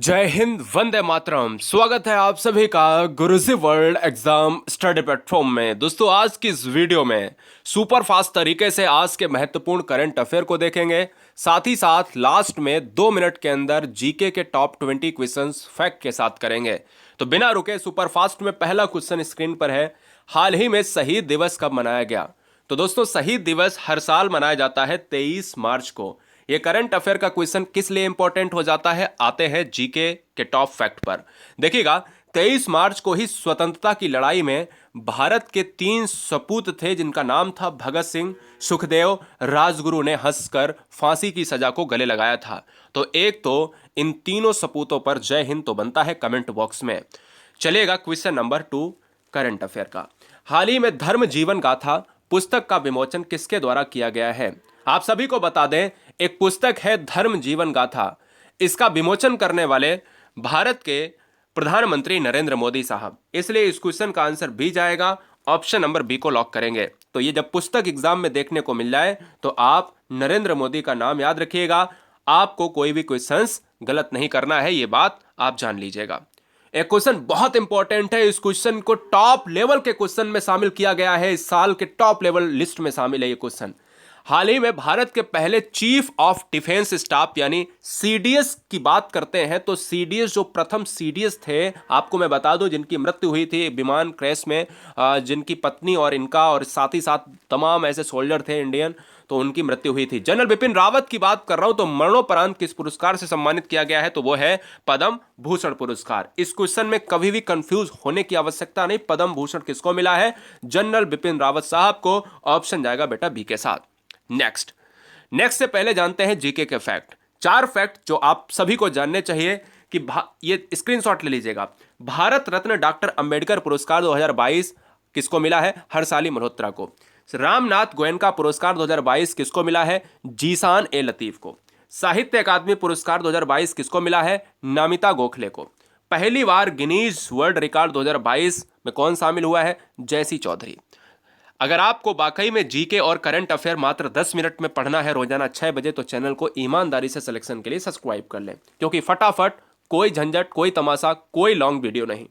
जय हिंद, वंदे मातरम। स्वागत है आप सभी का गुरुजी वर्ल्ड एग्जाम स्टडी प्लेटफॉर्म में। दोस्तों, आज की इस वीडियो में सुपर फास्ट तरीके से आज के महत्वपूर्ण करंट अफेयर को देखेंगे। साथ ही साथ लास्ट में 2 मिनट के अंदर जीके के टॉप 20 क्वेश्चंस फैक्ट के साथ करेंगे। तो बिना रुके सुपर फास्ट में पहला क्वेश्चन स्क्रीन पर है। हाल ही में शहीद दिवस कब मनाया गया? तो दोस्तों, शहीद दिवस हर साल मनाया जाता है 23 मार्च को। ये करंट अफेयर का क्वेश्चन किस लिए इंपॉर्टेंट हो जाता है, आते हैं जीके के टॉप फैक्ट पर। देखिएगा, 23 मार्च को ही स्वतंत्रता की लड़ाई में भारत के 3 सपूत थे जिनका नाम था भगत सिंह, सुखदेव, राजगुरु ने हंसकर फांसी की सजा को गले लगाया था। तो एक तो इन तीनों सपूतों पर जय हिंद तो बनता है कमेंट बॉक्स में। चलिएगा क्वेश्चन नंबर 2 करंट अफेयर का। हाल ही में धर्म जीवन गाथा पुस्तक का विमोचन किसके द्वारा किया गया है? आप सभी को बता दें, एक पुस्तक है धर्म जीवन गाथा। इसका विमोचन करने वाले भारत के प्रधानमंत्री नरेंद्र मोदी साहब। इसलिए इस क्वेश्चन का आंसर बी जाएगा। ऑप्शन नंबर बी को लॉक करेंगे। तो ये जब पुस्तक एग्जाम में देखने को मिल जाए तो आप नरेंद्र मोदी का नाम याद रखिएगा। आपको कोई भी क्वेश्चंस गलत नहीं करना है, ये बात आप जान लीजिएगा। एक क्वेश्चन बहुत इंपॉर्टेंट है। इस क्वेश्चन को टॉप लेवल के क्वेश्चन में शामिल किया गया है। इस साल के टॉप लेवल लिस्ट में शामिल है ये क्वेश्चन। हाल ही में भारत के पहले चीफ ऑफ डिफेंस स्टाफ यानी सीडीएस की बात करते हैं तो सीडीएस जो प्रथम सीडीएस थे, आपको मैं बता दूं, जिनकी मृत्यु हुई थी विमान क्रैश में, जिनकी पत्नी और इनका और साथ ही साथ तमाम ऐसे सोल्जर थे इंडियन, तो उनकी मृत्यु हुई थी। जनरल बिपिन रावत की बात कर रहा हूं। तो मरणोपरांत किस पुरस्कार से सम्मानित किया गया है? तो वो है पद्म भूषण पुरस्कार। इस क्वेश्चन में कभी भी कंफ्यूज होने की आवश्यकता नहीं। पद्म भूषण किसको मिला है? जनरल बिपिन रावत साहब को। ऑप्शन जाएगा बेटा बी के साथ। नेक्स्ट से पहले जानते हैं जीके के फैक्ट। 4 फैक्ट जो आप सभी को जानने चाहिए कि ये स्क्रीनशॉट ले लीजिएगा। भारत रत्न डॉक्टर अंबेडकर पुरस्कार 2022 किसको मिला है? हर्षाली मल्होत्रा को। रामनाथ गोयनका पुरस्कार 2022 किसको मिला है? जीशान ए लतीफ को। साहित्य अकादमी पुरस्कार 2022 किसको मिला है? नमिता गोखले को। पहली बार गिनीज वर्ल्ड रिकॉर्ड 2022 में कौन शामिल हुआ है? जयसी चौधरी। अगर आपको वाकई में जीके और करंट अफेयर मात्र 10 मिनट में पढ़ना है रोजाना 6 बजे, तो चैनल को ईमानदारी से सिलेक्शन के लिए सब्सक्राइब कर लें, क्योंकि फटाफट, कोई झंझट, कोई तमाशा, कोई लॉन्ग वीडियो नहीं।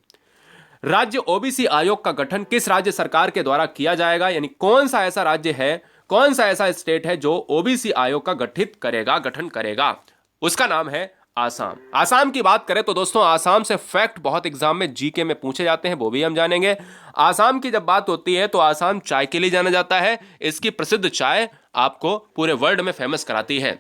राज्य ओबीसी आयोग का गठन किस राज्य सरकार के द्वारा किया जाएगा? यानी कौन सा ऐसा राज्य है, कौन सा ऐसा स्टेट है जो ओबीसी आयोग का गठन करेगा? उसका नाम है आसाम। आसाम की बात करें तो दोस्तों, आसाम से फैक्ट बहुत एग्जाम में जीके में पूछे जाते हैं, वो भी हम जानेंगे। आसाम की जब बात होती है तो आसाम चाय के लिए जाना जाता है। इसकी प्रसिद्ध चाय आपको पूरे वर्ल्ड में फेमस कराती है।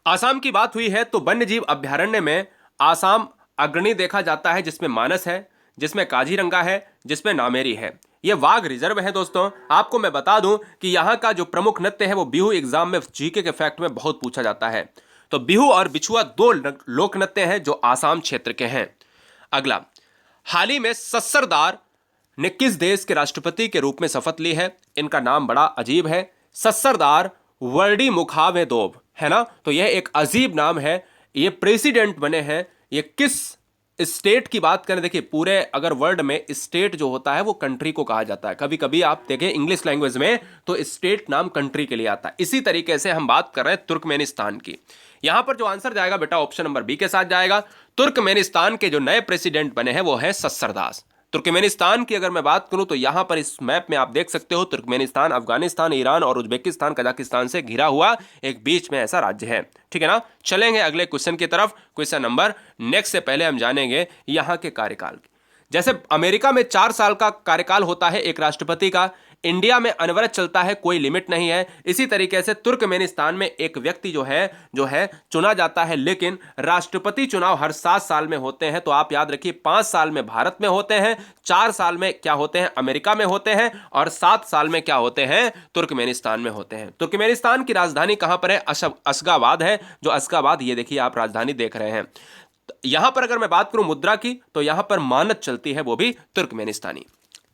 आसाम की बात हुई है तो वन्यजीव अभ्यारण्य में आसाम अग्रणी देखा जाता है, जिसमें मानस है, जिसमें काजीरंगा है, जिसमें नामेरी है। यह वाघ रिजर्व है। दोस्तों, आपको मैं बता दूं कि यहां का जो प्रमुख नृत्य है वो बिहू एग्जाम में जीके के फैक्ट में बहुत पूछा जाता है। तो बिहू और बिछुआ 2 लोक नृत्य हैं जो आसाम क्षेत्र के हैं। अगला, हाल ही में सस्सरदार ने किस देश के राष्ट्रपति के रूप में शपथ ली है? इनका नाम बड़ा अजीब है, सस्सरदार वर्डी मुखावेदोव, है ना? तो यह एक अजीब नाम है। ये प्रेसिडेंट बने हैं। ये किस स्टेट की बात करें? देखिए, पूरे अगर वर्ल्ड में स्टेट जो होता है वो कंट्री को कहा जाता है। कभी कभी आप देखें इंग्लिश लैंग्वेज में तो स्टेट नाम कंट्री के लिए आता है। इसी तरीके से हम बात कर रहे हैं तुर्कमेनिस्तान की। यहां पर जो आंसर जाएगा बेटा ऑप्शन नंबर बी के साथ जाएगा। तुर्कमेनिस्तान के जो नए प्रेसिडेंट बने हैं वो है सस्सरदास। तुर्कमेनिस्तान की अगर मैं बात करूं तो यहां पर इस मैप में आप देख सकते हो, तुर्कमेनिस्तान अफगानिस्तान, ईरान और उज्बेकिस्तान, कजाकिस्तान से घिरा हुआ एक बीच में ऐसा राज्य है। ठीक है ना? चलेंगे अगले क्वेश्चन की तरफ। क्वेश्चन नंबर नेक्स्ट से पहले हम जानेंगे यहां के कार्यकाल की। जैसे अमेरिका में 4 साल का कार्यकाल होता है एक राष्ट्रपति का, इंडिया में अनवरत चलता है, कोई लिमिट नहीं है। इसी तरीके से तुर्कमेनिस्तान में एक व्यक्ति जो है चुना जाता है, लेकिन राष्ट्रपति चुनाव हर 7 साल में होते हैं। तो आप याद रखिए, 5 साल में भारत में होते हैं, 4 साल में क्या होते हैं? अमेरिका में होते हैं, और 7 साल में क्या होते हैं? तुर्कमेनिस्तान में होते हैं। तुर्कमेनिस्तान की राजधानी कहां पर है? अशगाबाद है। जो अशगाबाद, ये देखिए आप राजधानी देख रहे हैं। यहां पर अगर मैं बात करूं मुद्रा की, तो यहां पर मानद चलती है, वो भी तुर्कमेनिस्तानी।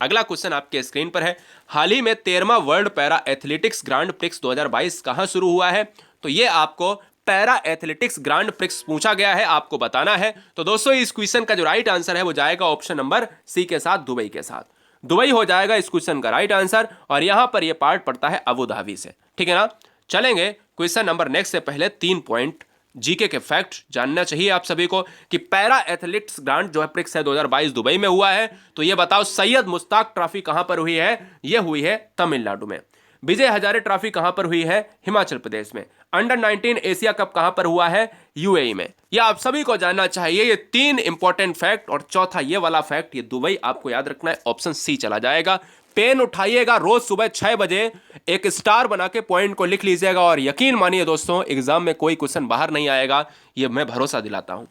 अगला क्वेश्चन आपके स्क्रीन पर है। हाल ही में 13वां World Para Athletics Grand Prix 2022 कहां शुरू हुआ है? तो ये आपको पैरा एथलेटिक्स ग्रांड प्रिक्स पूछा गया है, आपको बताना है। तो दोस्तों, इस क्वेश्चन का जो राइट आंसर है वो जाएगा ऑप्शन नंबर सी के साथ, दुबई के साथ। दुबई हो जाएगा इस क्वेश्चन का राइट आंसर, और यहां पर यह पार्ट पड़ता है अबू धाबी से। ठीक है ना? चलेंगे क्वेश्चन नंबर नेक्स्ट से पहले 3 पॉइंट जीके के फैक्ट जानना चाहिए आप सभी को कि पैरा एथलेटिक्स ग्रांड जो है प्रिक्स है 2022 दुबई में हुआ है। तो ये बताओ सैयद मुश्ताक ट्रॉफी कहां पर हुई है? ये हुई है तमिलनाडु में। विजय हजारे ट्रॉफी कहां पर हुई है? हिमाचल प्रदेश में। अंडर 19 एशिया कप कहां पर हुआ है? यूएई में। यह आप सभी को जानना चाहिए। ये 3 इंपॉर्टेंट फैक्ट और चौथा ये वाला फैक्ट, ये दुबई आपको याद रखना है। ऑप्शन सी चला जाएगा। पेन उठाइएगा, रोज सुबह 6 बजे एक स्टार बना के पॉइंट को लिख लीजिएगा और यकीन मानिए दोस्तों एग्जाम में कोई क्वेश्चन बाहर नहीं आएगा, ये मैं भरोसा दिलाता हूं।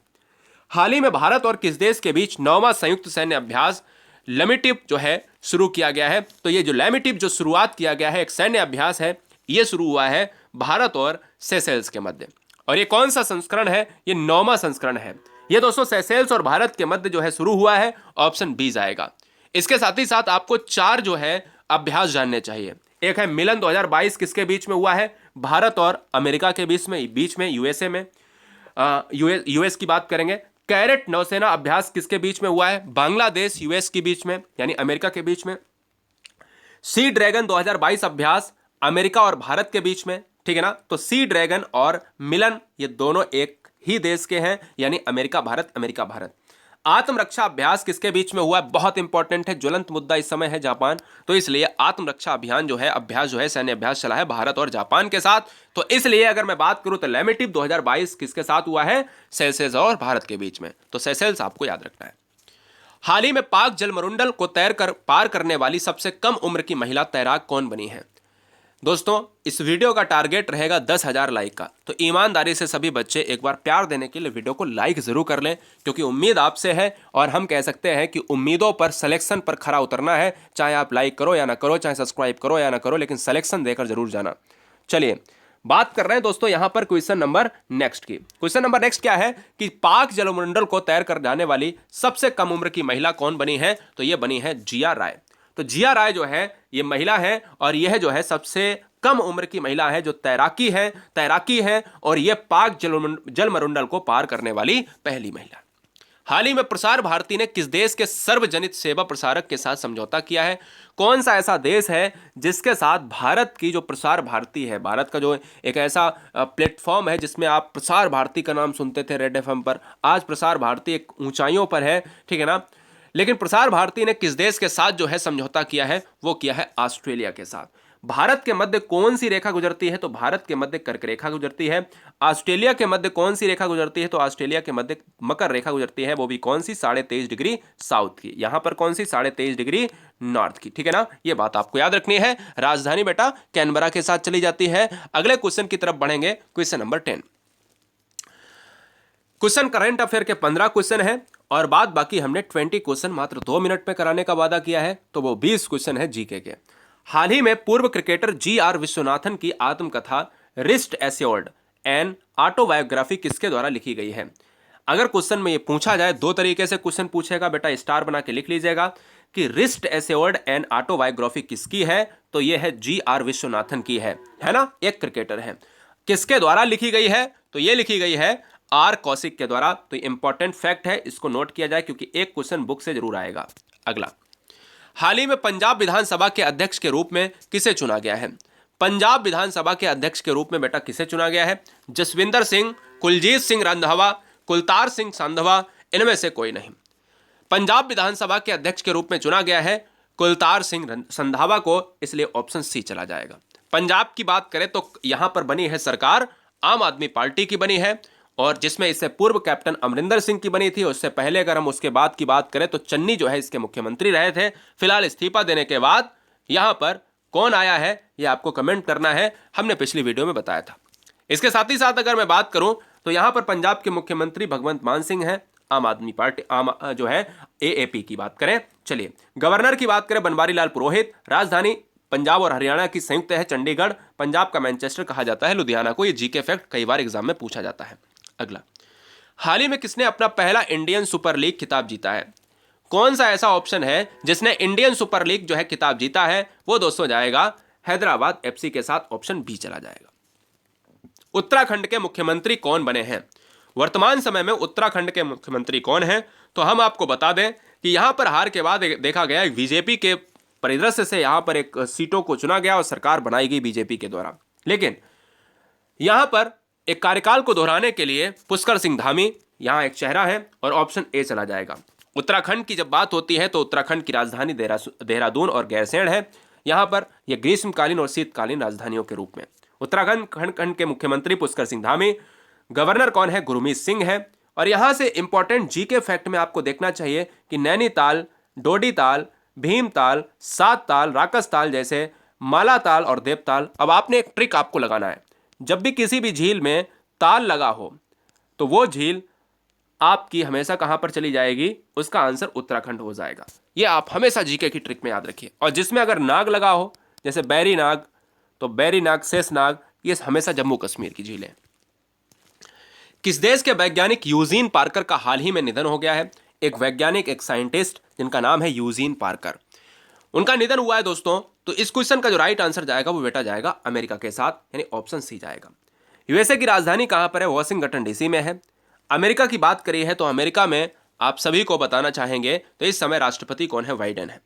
हाल ही में भारत और किस देश के बीच 9वां संयुक्त सैन्य अभ्यास लेमिटिव जो है शुरू किया गया है? तो ये जो लेमिटिव जो शुरुआत किया गया है एक सैन्य अभ्यास है, ये शुरू हुआ है भारत और सेशेल्स के मध्य। और ये कौन सा संस्करण है? ये 9वां संस्करण है। ये दोस्तों सेशेल्स और भारत के मध्य जो है शुरू हुआ है। ऑप्शन बी जाएगा। इसके साथ ही साथ आपको 4 जो है अभ्यास जानने चाहिए। एक है मिलन 2022 किसके बीच में हुआ है? भारत और अमेरिका के बीच में यूएसए में। यूएस की बात करेंगे। कैरेट नौसेना अभ्यास किसके बीच में हुआ है? बांग्लादेश यूएस के बीच में यानी अमेरिका के बीच में। सी ड्रैगन 2022 अभ्यास अमेरिका और भारत के बीच में, ठीक है ना। तो सी ड्रैगन और मिलन ये दोनों एक ही देश के हैं यानी अमेरिका भारत, अमेरिका भारत। आत्मरक्षा अभ्यास किसके बीच में हुआ है? बहुत इंपॉर्टेंट है, ज्वलंत मुद्दा इस समय है जापान। तो इसलिए आत्मरक्षा अभियान जो है अभ्यास जो है सैन्य अभ्यास चला है भारत और जापान के साथ। तो इसलिए अगर मैं बात करूं तो लेमिटिव 2022 किसके साथ हुआ है? सेशेल्स और भारत के बीच में। तो सेशेल्स आपको याद रखना है। हाल ही में पाक जलमरुंडल को पार करने वाली सबसे कम उम्र की महिला तैराक कौन बनी है? दोस्तों इस वीडियो का टारगेट रहेगा 10,000 लाइक का। तो ईमानदारी से सभी बच्चे एक बार प्यार देने के लिए वीडियो को लाइक जरूर कर लें, क्योंकि उम्मीद आपसे है और हम कह सकते हैं कि उम्मीदों पर सिलेक्शन पर खरा उतरना है। चाहे आप लाइक करो या ना करो, चाहे सब्सक्राइब करो या ना करो, लेकिन सिलेक्शन देकर जरूर जाना। चलिए बात कर रहे हैं दोस्तों यहां पर क्वेश्चन नंबर नेक्स्ट की। क्वेश्चन नंबर नेक्स्ट क्या है कि पाक जलमंडल को तैर कर जाने वाली सबसे कम उम्र की महिला कौन बनी है? तो ये बनी है जिया राय। तो जिया राय जो है ये महिला है और यह जो है सबसे कम उम्र की महिला है जो तैराकी है और यह पाक जलमंडल को पार करने वाली पहली महिला। हाल ही में प्रसार भारती ने किस देश के सार्वजनिक सेवा प्रसारक के साथ समझौता किया है? कौन सा ऐसा देश है जिसके साथ भारत की जो प्रसार भारती है, भारत का जो एक ऐसा प्लेटफॉर्म है जिसमें आप प्रसार भारती का नाम सुनते थे रेड एफएम पर, आज प्रसार भारती एक ऊंचाइयों पर है, ठीक है ना। लेकिन प्रसार भारती ने किस देश के साथ जो है समझौता किया है? वो किया है ऑस्ट्रेलिया के साथ। भारत के मध्य कौन सी रेखा गुजरती है? तो भारत के मध्य कर्क रेखा गुजरती है। ऑस्ट्रेलिया के मध्य कौन सी रेखा गुजरती है? तो ऑस्ट्रेलिया के मध्य मकर रेखा गुजरती है, वो भी कौन सी? 23.5 डिग्री साउथ की। यहां पर कौन सी? 23.5 डिग्री नॉर्थ की, ठीक है ना। ये बात आपको याद रखनी है। राजधानी बेटा कैनबरा के साथ चली जाती है। अगले क्वेश्चन की तरफ बढ़ेंगे, question number 10। Question current affair के 15 क्वेश्चन है और बाद बाकी हमने 20 क्वेश्चन मात्र 2 मिनट में कराने का वादा किया है, तो वो 20 क्वेश्चन है जीके के। हाल ही में पूर्व क्रिकेटर जी.आर. विश्वनाथन की आत्मकथा रिस्ट एश्योर्ड एन ऑटोबायोग्राफी किसके द्वारा लिखी गई है? अगर क्वेश्चन में ये पूछा जाए, 2 तरीके से क्वेश्चन पूछेगा बेटा, स्टार बना के लिख लीजिएगा कि रिस्ट एश्योर्ड एन ऑटोबायोग्राफी किसकी है? तो ये है जी.आर. विश्वनाथन की है ना, एक क्रिकेटर है। किसके द्वारा लिखी गई है? तो ये लिखी गई है आर कौशिक के द्वारा। तो इंपॉर्टेंट फैक्ट है, इसको नोट किया जाए क्योंकि एक क्वेश्चन बुक से जरूर आएगा। अगला, हाल ही में पंजाब विधानसभा के अध्यक्ष के रूप में किसे चुना गया है? पंजाब विधानसभा के अध्यक्ष के रूप में बेटा किसे चुना गया है? जसविंदर सिंह, कुलजीत सिंह रंधावा, कुलतार सिंह संधवा, इनमें से कोई नहीं। पंजाब विधानसभा के अध्यक्ष के रूप में चुना गया है कुलतार सिंह संधावा को, इसलिए ऑप्शन सी चला जाएगा। पंजाब की बात करें तो यहां पर बनी है सरकार आम आदमी पार्टी की बनी है, और जिसमें इससे पूर्व कैप्टन अमरिंदर सिंह की बनी थी। उससे पहले अगर हम उसके बाद की बात करें तो चन्नी जो है इसके मुख्यमंत्री रहे थे। फिलहाल इस्तीफा देने के बाद यहां पर कौन आया है ये आपको कमेंट करना है, हमने पिछली वीडियो में बताया था। इसके साथ ही साथ अगर मैं बात करूं तो यहां पर पंजाब के मुख्यमंत्री भगवंत मान सिंह हैं, आम आदमी पार्टी जो है एएपी की बात करें। चलिए गवर्नर की बात करें बनवारी लाल पुरोहित। राजधानी पंजाब और हरियाणा की संयुक्त है चंडीगढ़। पंजाब का मैनचेस्टर कहा जाता है लुधियाना को। ये जीके फैक्ट कई बार एग्जाम में पूछा जाता है। अगला, हाल ही में किसने अपना पहला इंडियन सुपर लीग खिताब जीता है? कौन सा ऐसा ऑप्शन है जिसने इंडियन सुपर लीग जो है खिताब जीता है? वो दोस्तों जाएगा हैदराबाद एफसी के साथ, ऑप्शन बी चला जाएगा। उत्तराखंड के मुख्यमंत्री कौन बने हैं? वर्तमान समय में उत्तराखंड के मुख्यमंत्री कौन हैं? तो हम आपको बता दें कि यहां पर हार के बाद देखा गया बीजेपी के परिदृश्य से यहां पर एक सीटों को चुना गया और सरकार बनाई गई बीजेपी के द्वारा। लेकिन यहां पर एक कार्यकाल को दोहराने के लिए पुष्कर सिंह धामी यहाँ एक चेहरा है और ऑप्शन ए चला जाएगा। उत्तराखंड की जब बात होती है तो उत्तराखंड की राजधानी देहरादून और गैरसैंण है। यहाँ पर यह ग्रीष्मकालीन और शीतकालीन राजधानियों के रूप में। उत्तराखंड खंड के मुख्यमंत्री पुष्कर सिंह धामी, गवर्नर कौन है? गुरमीत सिंह है। और यहां से इंपॉर्टेंट जीके फैक्ट में आपको देखना चाहिए कि नैनीताल, डोडीताल, भीमताल, सातताल, राकसताल जैसे मालाताल और देवताल। अब आपने एक ट्रिक आपको लगाना है, जब भी किसी भी झील में ताल लगा हो तो वो झील आपकी हमेशा कहां पर चली जाएगी? उसका आंसर उत्तराखंड हो जाएगा। ये आप हमेशा जीके की ट्रिक में याद रखिए। और जिसमें अगर नाग लगा हो, जैसे बैरी नाग, तो बैरी नाग, शेष नाग, ये हमेशा जम्मू कश्मीर की झील है। किस देश के वैज्ञानिक यूजीन पार्कर का हाल ही में निधन हो गया है? एक वैज्ञानिक, एक साइंटिस्ट जिनका नाम है यूजीन पार्कर, उनका निधन हुआ है दोस्तों। तो इस क्वेश्चन का जो राइट आंसर जाएगा वो बेटा जाएगा अमेरिका के साथ, यानी ऑप्शन सी जाएगा। यूएसए की राजधानी कहां पर है? वॉशिंगटन डीसी में है। अमेरिका की बात करी है तो अमेरिका में आप सभी को बताना चाहेंगे तो इस समय राष्ट्रपति कौन है? बाइडेन है।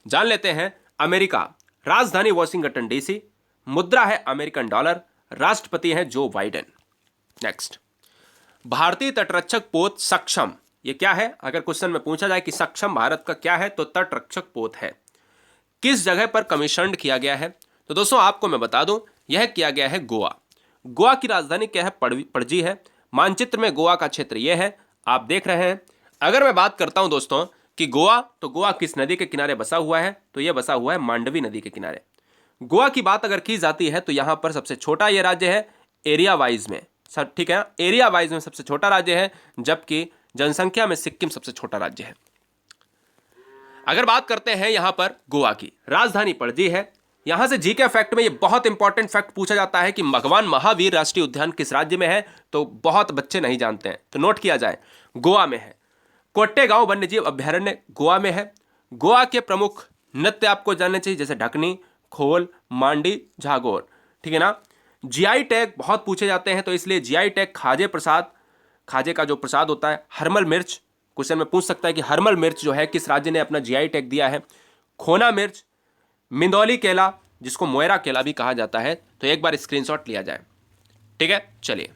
जान लेते हैं अमेरिका, राजधानी वॉशिंगटन डीसी, मुद्रा है अमेरिकन डॉलर, राष्ट्रपति है जो बाइडेन। नेक्स्ट, भारतीय तटरक्षक पोत सक्षम, ये क्या है? अगर क्वेश्चन में पूछा जाए कि सक्षम भारत का क्या है तो तटरक्षक पोत है। किस जगह पर कमीशन्ड किया गया है? तो दोस्तों आपको मैं बता दूं, यह किया गया है गोवा। गोवा की राजधानी क्या है? पणजी है। मानचित्र में गोवा का क्षेत्र यह है, आप देख रहे हैं। अगर मैं बात करता हूं दोस्तों कि गोवा, तो गोवा किस नदी के किनारे बसा हुआ है? तो यह बसा हुआ है मांडवी नदी के किनारे। गोवा की बात अगर की जाती है तो यहां पर सबसे छोटा यह राज्य है एरिया वाइज में, सब ठीक है, एरिया वाइज में सबसे छोटा राज्य है, जबकि जनसंख्या में सिक्किम सबसे छोटा राज्य है। अगर बात करते हैं यहां पर गोवा की, राजधानी पणजी है। यहां से जीके फैक्ट में ये बहुत इंपॉर्टेंट फैक्ट पूछा जाता है कि भगवान महावीर राष्ट्रीय उद्यान किस राज्य में है? तो बहुत बच्चे नहीं जानते हैं, तो नोट किया जाए, गोवा में है। कोट्टेगांव वन्यजीव अभ्यारण्य गोवा में है। गोवा के प्रमुख नृत्य आपको जानने चाहिए, जैसे ढकनी, खोल, मांडी, झागोर, ठीक है ना। जीआई टैग बहुत पूछे जाते हैं, तो इसलिए जीआई टैग खाजे प्रसाद, खाजे का जो प्रसाद होता है, हरमल मिर्च, क्वेश्चन में पूछ सकता है कि हरमल मिर्च जो है किस राज्य ने अपना जीआई टैग दिया है। खोना मिर्च, मिंदौली केला, जिसको मोयरा केला भी कहा जाता है, तो एक बार स्क्रीनशॉट लिया जाए, ठीक है। चलिए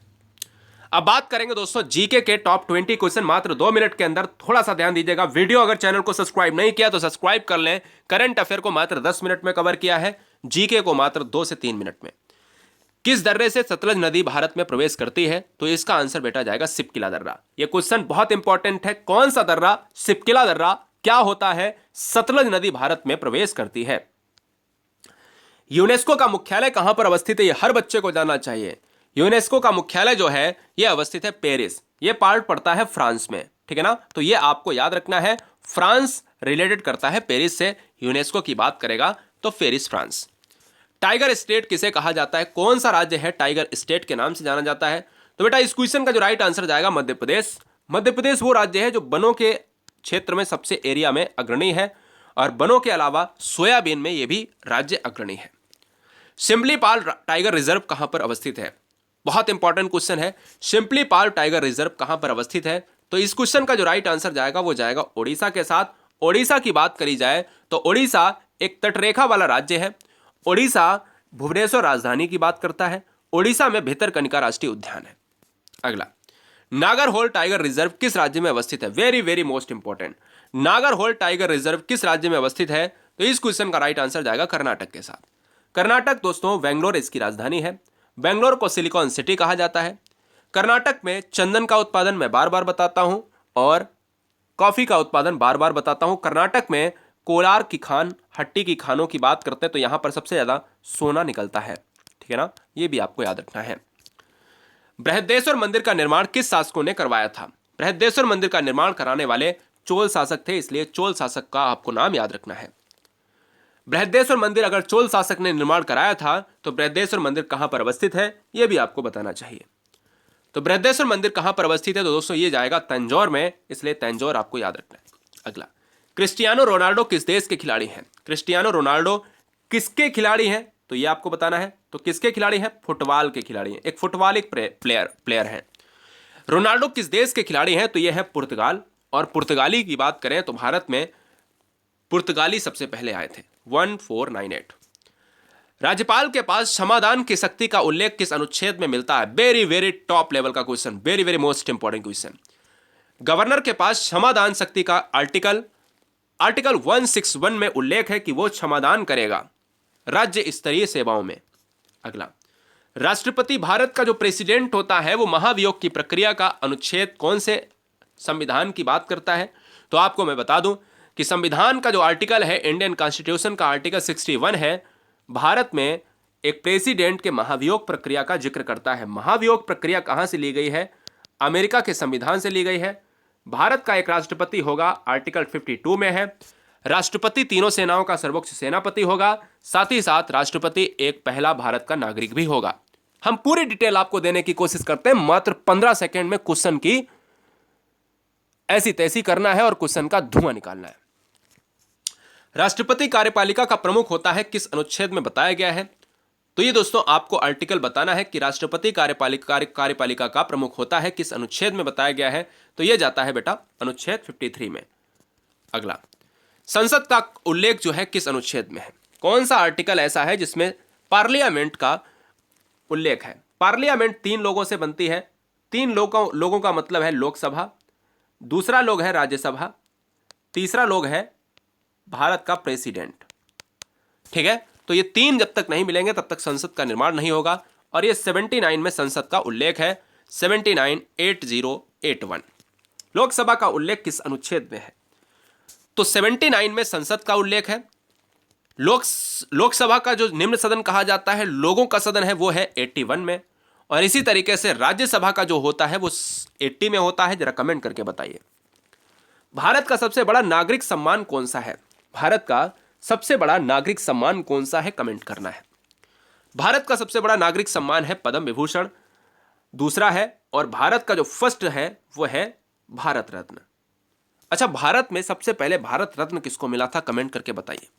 अब बात करेंगे दोस्तों जीके के टॉप 20 क्वेश्चन मात्र 2 मिनट के अंदर। थोड़ा सा ध्यान दीजिएगा, वीडियो अगर चैनल को सब्सक्राइब नहीं किया तो सब्सक्राइब कर लें। करंट अफेयर को मात्र 10 मिनट में कवर किया है, जीके को मात्र 2 से 3 मिनट में। किस दर्रे से सतलज नदी भारत में प्रवेश करती है? तो इसका आंसर बेटा जाएगा सिपकिला दर्रा। यह क्वेश्चन बहुत इंपॉर्टेंट है। कौन सा दर्रा? सिपकिला दर्रा। क्या होता है? सतलज नदी भारत में प्रवेश करती है। यूनेस्को का मुख्यालय कहां पर अवस्थित है? यह हर बच्चे को जानना चाहिए। यूनेस्को का मुख्यालय जो है यह अवस्थित है पेरिस। यह पार्ट पड़ता है फ्रांस में, ठीक है ना। तो यह आपको याद रखना है, फ्रांस रिलेटेड करता है पेरिस से। यूनेस्को की बात करेगा तो पेरिस, फ्रांस। टाइगर स्टेट किसे कहा जाता है? कौन सा राज्य है टाइगर स्टेट के नाम से जाना जाता है? तो बेटा इस क्वेश्चन का जो राइट आंसर जाएगा मध्य प्रदेश। मध्य प्रदेश वो राज्य है जो वनों के क्षेत्र में सबसे एरिया में अग्रणी है, और वनों के अलावा सोयाबीन में यह भी राज्य अग्रणी है। सिमलीपाल टाइगर रिजर्व कहां पर अवस्थित है? बहुत इंपॉर्टेंट क्वेश्चन है। सिमलीपाल टाइगर रिजर्व कहां पर अवस्थित है? तो इस क्वेश्चन का जो राइट आंसर जाएगा वो जाएगा ओडिशा के साथ। ओडिशा की बात करी जाए तो ओडिशा एक तटरेखा वाला राज्य है। ओडिशा भुवनेश्वर राजधानी की बात करता है। ओडिशा में भितरकनिका राष्ट्रीय उद्यान है। अगला, नागरहोल टाइगर रिजर्व किस राज्य में अवस्थित है? Very very most important, Nagarhole tiger reserve किस राज्य में अवस्थित है? तो इस क्वेश्चन का राइट आंसर जाएगा कर्नाटक के साथ। कर्नाटक दोस्तों बेंगलोर इसकी राजधानी है। बेंगलोर को सिलिकॉन सिटी कहा जाता है। कर्नाटक में चंदन का उत्पादन मैं बार बार बताता हूं और कॉफी का उत्पादन बार बार बताता हूं। कर्नाटक में कोलार की खान, हट्टी की खानों की बात करते हैं तो यहां पर सबसे ज्यादा सोना निकलता है, ठीक है ना। यह भी आपको याद रखना है। बृहदेश्वर मंदिर का निर्माण किस शासकों ने करवाया था? बृहदेश्वर मंदिर का निर्माण कराने वाले चोल शासक थे, इसलिए चोल शासक का आपको नाम याद रखना है। बृहदेश्वर मंदिर अगर चोल शासक ने निर्माण कराया था तो बृहदेश्वर मंदिर कहां पर अवस्थित है यह भी आपको बताना चाहिए। तो बृहदेश्वर मंदिर कहां पर अवस्थित है? तो दोस्तों ये जाएगा तंजौर में, इसलिए तंजौर आपको याद रखना है। अगला, क्रिस्टियानो रोनाल्डो किस देश के खिलाड़ी हैं? क्रिस्टियानो रोनाल्डो किसके खिलाड़ी हैं? तो ये आपको बताना है। तो किसके खिलाड़ी हैं? फुटबॉल के खिलाड़ी हैं। एक फुटबॉल प्लेयर है। रोनाल्डो किस देश के खिलाड़ी हैं? तो ये है पुर्तगाल। और पुर्तगाली की बात करें तो भारत में पुर्तगाली सबसे पहले आए थे 1498। राज्यपाल के पास क्षमादान की शक्ति का उल्लेख किस अनुच्छेद में मिलता है? वेरी वेरी टॉप लेवल का question, very very most important question. Governor के पास क्षमादान शक्ति का आर्टिकल 161 में उल्लेख है कि वो क्षमादान करेगा राज्य स्तरीय सेवाओं में। अगला, राष्ट्रपति भारत का जो प्रेसिडेंट होता है वो महाभियोग की प्रक्रिया का अनुच्छेद कौन से संविधान की बात करता है? तो आपको मैं बता दूं कि संविधान का जो आर्टिकल है, इंडियन कॉन्स्टिट्यूशन का आर्टिकल 61 है, भारत में एक प्रेसिडेंट के महाभियोग प्रक्रिया का जिक्र करता है। महाभियोग प्रक्रिया कहां से ली गई है? अमेरिका के संविधान से ली गई है। भारत का एक राष्ट्रपति होगा, आर्टिकल 52 में है। राष्ट्रपति तीनों सेनाओं का सर्वोच्च सेनापति होगा, साथ ही साथ राष्ट्रपति एक पहला भारत का नागरिक भी होगा। हम पूरी डिटेल आपको देने की कोशिश करते हैं, मात्र 15 सेकंड में क्वेश्चन की ऐसी तैसी करना है और क्वेश्चन का धुआं निकालना है। राष्ट्रपति कार्यपालिका का प्रमुख होता है, किस अनुच्छेद में बताया गया है? तो ये दोस्तों आपको आर्टिकल बताना है कि राष्ट्रपति कार्यपालिका का प्रमुख होता है, किस अनुच्छेद में बताया गया है? तो ये जाता है बेटा अनुच्छेद 53 में। अगला, संसद का उल्लेख जो है किस अनुच्छेद में है? कौन सा आर्टिकल ऐसा है जिसमें पार्लियामेंट का उल्लेख है? पार्लियामेंट 3 लोगों से बनती है। 3 लोगों का मतलब है लोकसभा, दूसरा लोग है राज्यसभा, तीसरा लोग है भारत का प्रेसिडेंट। ठीक है, तो ये 3 जब तक नहीं मिलेंगे तब तक संसद का निर्माण नहीं होगा। और ये 79 में संसद का उल्लेख है, 79 लोकसभा का उल्लेख किस अनुच्छेद में है? तो 79 में संसद का उल्लेख है। लोकसभा का जो निम्न सदन कहा जाता है, लोगों का सदन है, वो है 81 में। और इसी तरीके से राज्यसभा का जो होता है वो 80 में होता है। जरा कमेंट करके बताइए। भारत का सबसे बड़ा नागरिक सम्मान कौन सा है? भारत का सबसे बड़ा नागरिक सम्मान कौन सा है? कमेंट करना है। भारत का सबसे बड़ा नागरिक सम्मान है पद्म विभूषण, दूसरा है, और भारत का जो फर्स्ट है वो है भारत रत्न। अच्छा, भारत में सबसे पहले भारत रत्न किसको मिला था? कमेंट करके बताइए।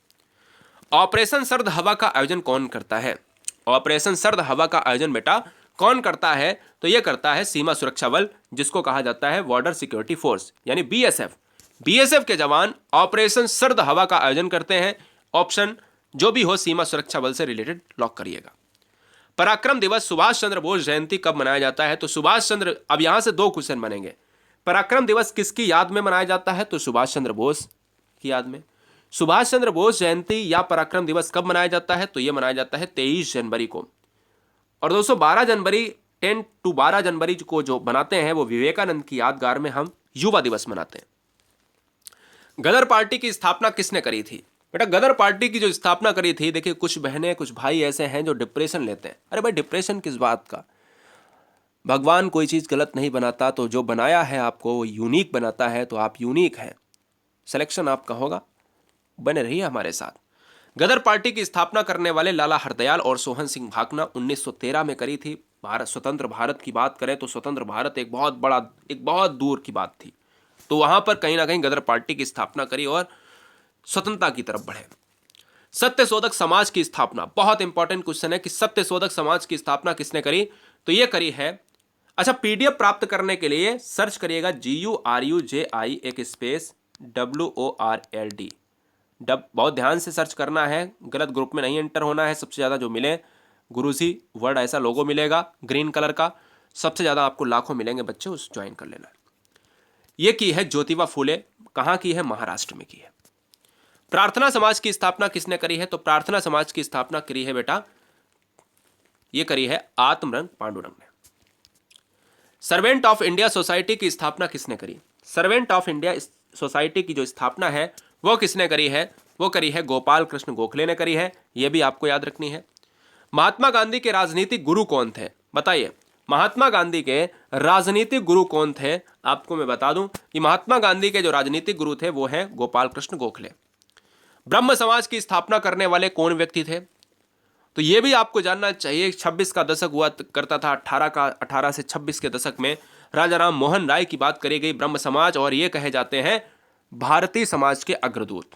ऑपरेशन सर्द हवा का आयोजन कौन करता है? ऑपरेशन सर्द हवा का आयोजन बेटा कौन करता है? तो यह करता है सीमा सुरक्षा बल, जिसको कहा जाता है बॉर्डर सिक्योरिटी फोर्स, यानी बीएसएफ। बीएसएफ के जवान ऑपरेशन सर्द हवा का आयोजन करते हैं। ऑप्शन जो भी हो सीमा सुरक्षा बल से रिलेटेड लॉक करिएगा। पराक्रम दिवस सुभाष चंद्र बोस जयंती कब मनाया जाता है? तो सुभाष चंद्र, अब यहां से 2 क्वेश्चन बनेंगे। पराक्रम दिवस किसकी याद में मनाया जाता है? तो सुभाष चंद्र बोस की याद में। सुभाष चंद्र बोस जयंती या पराक्रम दिवस कब मनाया जाता है? तो यह मनाया जाता है 23 जनवरी को। और दोस्तों 12 जनवरी 10 to 12 जनवरी को जो बनाते हैं वो विवेकानंद की यादगार में हम युवा दिवस मनाते हैं। गदर पार्टी की स्थापना किसने करी थी? बेटा गदर पार्टी की जो स्थापना करी थी, देखिए कुछ बहनें कुछ भाई ऐसे हैं जो डिप्रेशन लेते हैं। अरे भाई डिप्रेशन किस बात का? भगवान कोई चीज़ गलत नहीं बनाता, तो जो बनाया है आपको वो यूनिक बनाता है, तो आप यूनिक हैं। सिलेक्शन आपका होगा, बने रहिए हमारे साथ। गदर पार्टी की स्थापना करने वाले लाला हरदयाल और सोहन सिंह भाकना 1913 में करी थी। भारत स्वतंत्र भारत की बात करें तो स्वतंत्र भारत एक बहुत दूर की बात थी, तो वहां पर कहीं ना कहीं गदर पार्टी की स्थापना करी और स्वतंत्रता की तरफ बढ़े। सत्यशोधक समाज की स्थापना, बहुत इंपॉर्टेंट क्वेश्चन है कि सत्यशोधक समाज की स्थापना किसने करी? तो यह करी है, अच्छा पीडीएफ प्राप्त करने के लिए सर्च करिएगा GURUJI एक स्पेस WORLD। बहुत ध्यान से सर्च करना है, गलत ग्रुप में नहीं एंटर होना है। सबसे ज़्यादा जो मिले गुरुजी वर्ड ऐसा लोगो मिलेगा ग्रीन कलर का, सबसे ज़्यादा आपको लाखों मिलेंगे बच्चे, उस ज्वाइन कर लेना। ये की है ज्योतिबा फूले, कहाँ की है? महाराष्ट्र में की है। प्रार्थना समाज की स्थापना किसने करी है? तो प्रार्थना समाज की स्थापना करी है बेटा, ये करी है आत्मरंग पांडुरंग ने। सर्वेंट ऑफ इंडिया सोसाइटी की स्थापना किसने करी? सर्वेंट ऑफ इंडिया सोसाइटी की जो स्थापना है वो किसने करी है? वो करी है गोपाल कृष्ण गोखले ने करी है, ये भी आपको याद रखनी है। महात्मा गांधी के राजनीतिक गुरु कौन थे? बताइए, महात्मा गांधी के राजनीतिक गुरु कौन थे? आपको मैं बता दूं कि महात्मा गांधी के जो राजनीतिक गुरु थे वो हैं गोपाल कृष्ण गोखले। ब्रह्म समाज की स्थापना करने वाले कौन व्यक्ति थे? तो ये भी आपको जानना चाहिए। 26 का दशक हुआ करता था, 18 से 26 के दशक में राजा राम मोहन राय की बात करी गई ब्रह्म समाज, और ये कहे जाते हैं भारतीय समाज के अग्रदूत।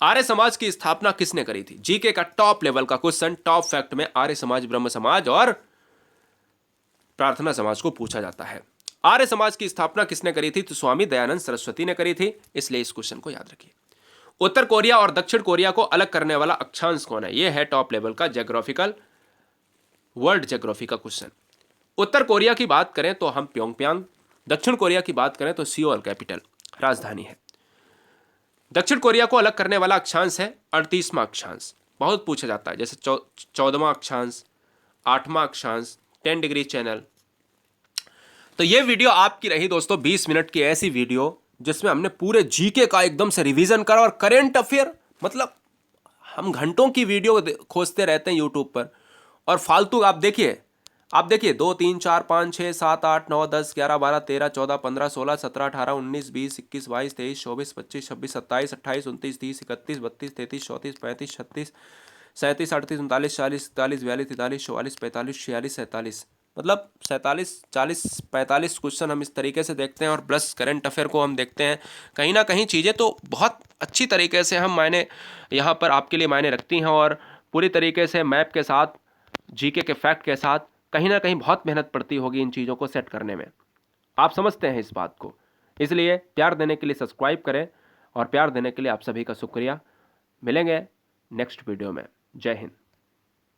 आर्य समाज की स्थापना किसने करी थी? जीके का टॉप लेवल का क्वेश्चन, टॉप फैक्ट में आर्य समाज, ब्रह्म समाज और प्रार्थना समाज को पूछा जाता है। आर्य समाज की स्थापना किसने करी थी? तो स्वामी दयानंद सरस्वती ने करी थी, इसलिए इस क्वेश्चन को याद रखिए। उत्तर कोरिया और दक्षिण कोरिया को अलग करने वाला अक्षांश कौन है? यह है टॉप लेवल का ज्योग्राफिकल, वर्ल्ड ज्योग्राफी का क्वेश्चन। उत्तर कोरिया की बात करें तो हम प्योंगयांग, दक्षिण कोरिया की बात करें तो सियोल कैपिटल राजधानी है। दक्षिण कोरिया को अलग करने वाला अक्षांश है 38वां अक्षांश। बहुत पूछा जाता है, जैसे 14वां अक्षांश, 8वां अक्षांश, 10 डिग्री चैनल। तो ये वीडियो आपकी रही दोस्तों 20 मिनट की ऐसी वीडियो जिसमें हमने पूरे जीके का एकदम से रिवीजन करा और करेंट अफेयर, मतलब हम घंटों की वीडियो खोजते रहते हैं यूट्यूब पर और फालतू आप देखिए 2 3 4 5 6 7 8 9 10 11 12 13 14 15 16 17 18 19 20 21 22 23 24 25 26 27 28 29 30 31 32 33 34 35 36 37 38 39 40 41 42 43 44 45 46 47, मतलब 47 40 45 क्वेश्चन हम इस तरीके से देखते हैं और प्लस करंट अफेयर को हम देखते हैं। कहीं ना कहीं चीज़ें तो बहुत अच्छी तरीके से हम मायने यहाँ पर आपके लिए मायने रखती हैं और पूरी तरीके से मैप के साथ, जीके के फैक्ट के साथ कहीं ना कहीं बहुत मेहनत पड़ती होगी इन चीज़ों को सेट करने में। आप समझते हैं इस बात को, इसलिए प्यार देने के लिए सब्सक्राइब करें और प्यार देने के लिए आप सभी का शुक्रिया। मिलेंगे नेक्स्ट वीडियो में। जय हिंद।